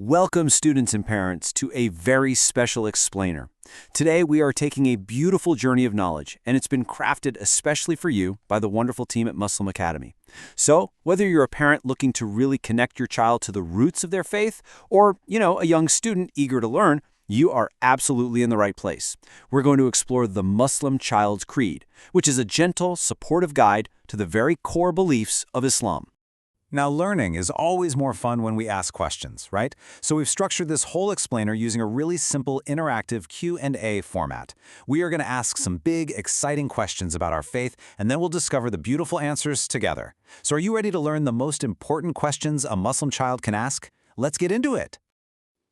Welcome, students and parents, to a very special explainer. Today, we are taking a beautiful journey of knowledge, and it's been crafted especially for you by the wonderful team at Muslim Academy. So, whether you're a parent looking to really connect your child to the roots of their faith, or, a young student eager to learn, you are absolutely in the right place. We're going to explore the Muslim Child's Creed, which is a gentle, supportive guide to the very core beliefs of Islam. Now, learning is always more fun when we ask questions, right? So we've structured this whole explainer using a really simple interactive Q&A format. We are going to ask some big, exciting questions about our faith, and then we'll discover the beautiful answers together. So are you ready to learn the most important questions a Muslim child can ask? Let's get into it.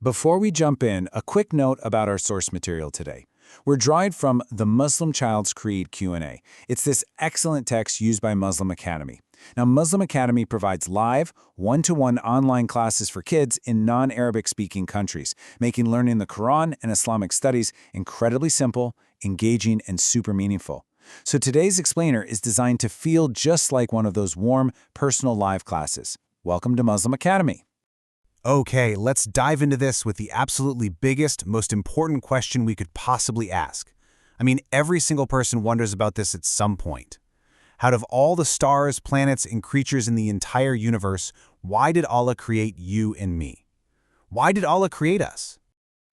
Before we jump in, a quick note about our source material today. We're drawing from the Muslim Child's Creed Q&A. It's this excellent text used by Muslim Academy. Now, Muslim Academy provides live, one-to-one online classes for kids in non-Arabic-speaking countries, making learning the Quran and Islamic studies incredibly simple, engaging, and super meaningful. So today's explainer is designed to feel just like one of those warm, personal live classes. Welcome to Muslim Academy. Okay, let's dive into this with the absolutely biggest, most important question we could possibly ask. I mean, every single person wonders about this at some point. Out of all the stars, planets, and creatures in the entire universe, why did Allah create you and me? Why did Allah create us?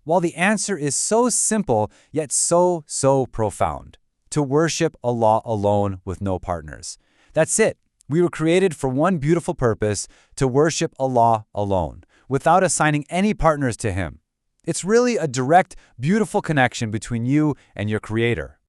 Well, the answer is so simple, yet so profound. To worship Allah alone with no partners. That's it. We were created for one beautiful purpose, to worship Allah alone, without assigning any partners to Him. It's really a direct, beautiful connection between you and your Creator.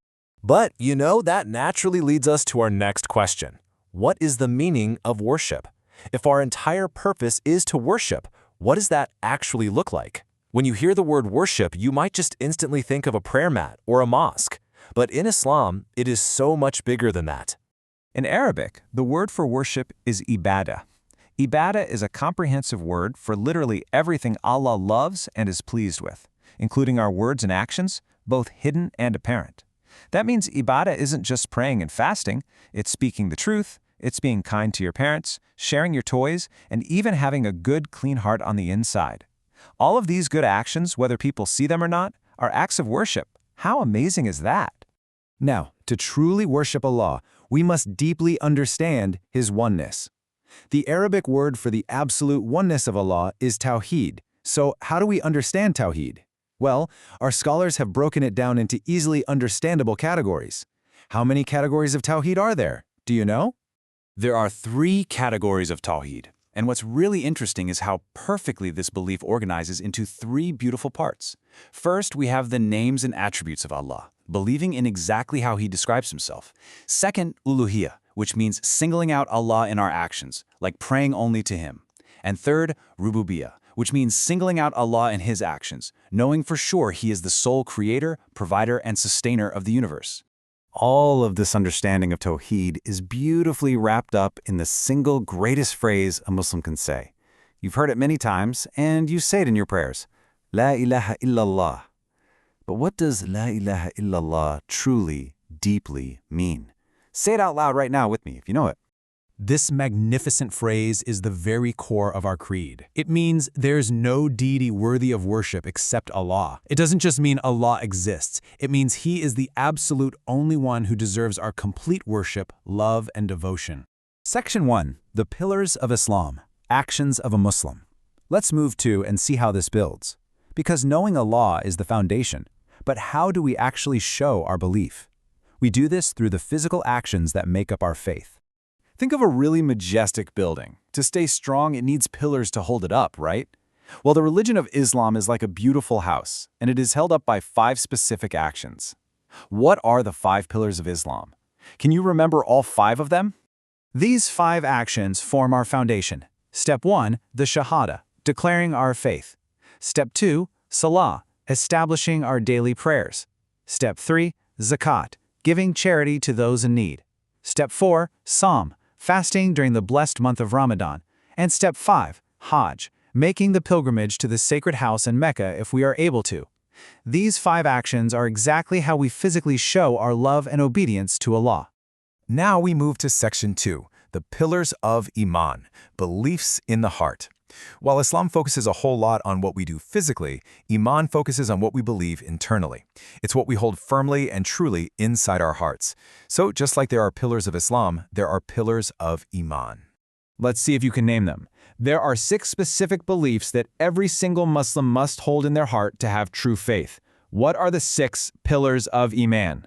But, that naturally leads us to our next question. What is the meaning of worship? If our entire purpose is to worship, what does that actually look like? When you hear the word worship, you might just instantly think of a prayer mat or a mosque. But in Islam, it is so much bigger than that. In Arabic, the word for worship is ibadah. Ibadah is a comprehensive word for literally everything Allah loves and is pleased with, including our words and actions, both hidden and apparent. That means ibadah isn't just praying and fasting, it's speaking the truth, it's being kind to your parents, sharing your toys, and even having a good, clean heart on the inside. All of these good actions, whether people see them or not, are acts of worship. How amazing is that? Now, to truly worship Allah, we must deeply understand His oneness. The Arabic word for the absolute oneness of Allah is Tawheed. So how do we understand Tawheed? Well, our scholars have broken it down into easily understandable categories. How many categories of Tawheed are there? Do you know? There are 3 categories of Tawheed, and what's really interesting is how perfectly this belief organizes into 3 beautiful parts. First, we have the names and attributes of Allah, believing in exactly how He describes Himself. Second, uluhiyah, which means singling out Allah in our actions, like praying only to Him. And third, rububiyyah, which means singling out Allah in His actions, knowing for sure He is the sole creator, provider, and sustainer of the universe. All of this understanding of Tawheed is beautifully wrapped up in the single greatest phrase a Muslim can say. You've heard it many times, and you say it in your prayers, La ilaha illallah. But what does La ilaha illallah truly, deeply mean? Say it out loud right now with me if you know it. This magnificent phrase is the very core of our creed. It means there's no deity worthy of worship except Allah. It doesn't just mean Allah exists. It means He is the absolute only one who deserves our complete worship, love, and devotion. Section 1. The Pillars of Islam. Actions of a Muslim. Let's move to and see how this builds. Because knowing Allah is the foundation, but how do we actually show our belief? We do this through the physical actions that make up our faith. Think of a really majestic building. To stay strong, it needs pillars to hold it up, right? Well, the religion of Islam is like a beautiful house, and it is held up by 5 specific actions. What are the 5 pillars of Islam? Can you remember all 5 of them? These 5 actions form our foundation. Step 1, the Shahada, declaring our faith. Step 2, Salah, establishing our daily prayers. Step 3, Zakat, giving charity to those in need. Step 4, Psalm, fasting during the blessed month of Ramadan. And Step 5, Hajj, making the pilgrimage to the sacred house in Mecca if we are able to. These 5 actions are exactly how we physically show our love and obedience to Allah. Now we move to Section 2, the Pillars of Iman, beliefs in the heart. While Islam focuses a whole lot on what we do physically, Iman focuses on what we believe internally. It's what we hold firmly and truly inside our hearts. So just like there are pillars of Islam, there are pillars of Iman. Let's see if you can name them. There are 6 specific beliefs that every single Muslim must hold in their heart to have true faith. What are the 6 pillars of Iman?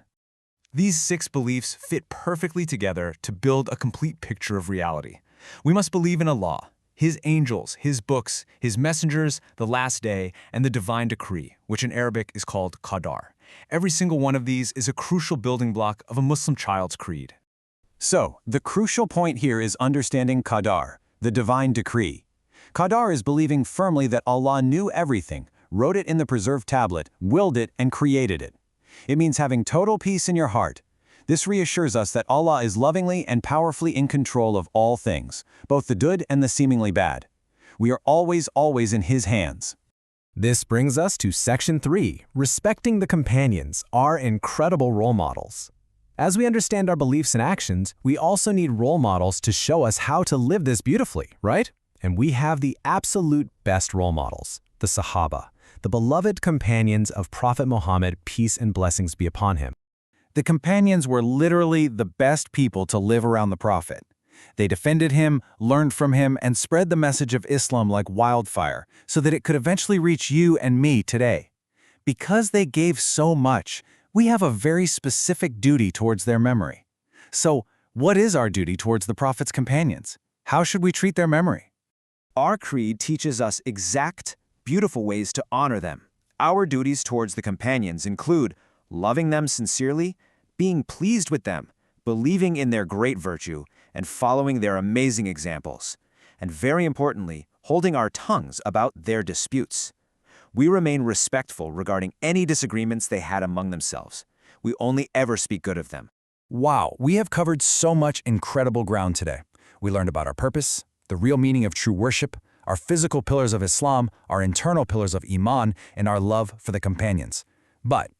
These 6 beliefs fit perfectly together to build a complete picture of reality. We must believe in Allah, His angels, His books, His messengers, the last day, and the divine decree, which in Arabic is called qadar. Every single one of these is a crucial building block of a Muslim child's creed. So, the crucial point here is understanding qadar, the divine decree. Qadar is believing firmly that Allah knew everything, wrote it in the preserved tablet, willed it, and created it. It means having total peace in your heart. This reassures us that Allah is lovingly and powerfully in control of all things, both the good and the seemingly bad. We are always in His hands. This brings us to Section 3, Respecting the Companions, our incredible role models. As we understand our beliefs and actions, we also need role models to show us how to live this beautifully, right? And we have the absolute best role models, the Sahaba, the beloved companions of Prophet Muhammad, peace and blessings be upon him. The companions were literally the best people to live around the Prophet. They defended him, learned from him, and spread the message of Islam like wildfire so that it could eventually reach you and me today. Because they gave so much, we have a very specific duty towards their memory. So, what is our duty towards the Prophet's companions? How should we treat their memory? Our creed teaches us exact, beautiful ways to honor them. Our duties towards the companions include loving them sincerely, being pleased with them, believing in their great virtue, and following their amazing examples. And very importantly, holding our tongues about their disputes. We remain respectful regarding any disagreements they had among themselves. We only ever speak good of them. Wow, we have covered so much incredible ground today. We learned about our purpose, the real meaning of true worship, our physical pillars of Islam, our internal pillars of Iman, and our love for the companions. But,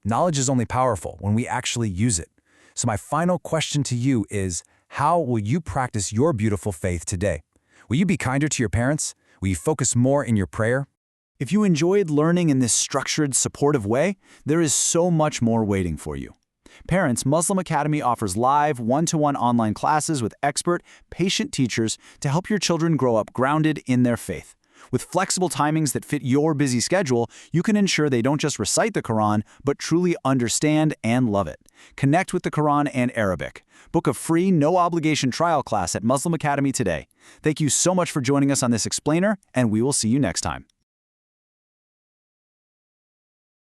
knowledge is only powerful when we actually use it. So my final question to you is, how will you practice your beautiful faith today? Will you be kinder to your parents? Will you focus more in your prayer? If you enjoyed learning in this structured, supportive way, there is so much more waiting for you. Parents, Muslim Academy offers live, one-to-one online classes with expert, patient teachers to help your children grow up grounded in their faith. With flexible timings that fit your busy schedule, you can ensure they don't just recite the Quran, but truly understand and love it. Connect with the Quran and Arabic. Book a free, no-obligation trial class at Muslim Academy today. Thank you so much for joining us on this explainer, and we will see you next time.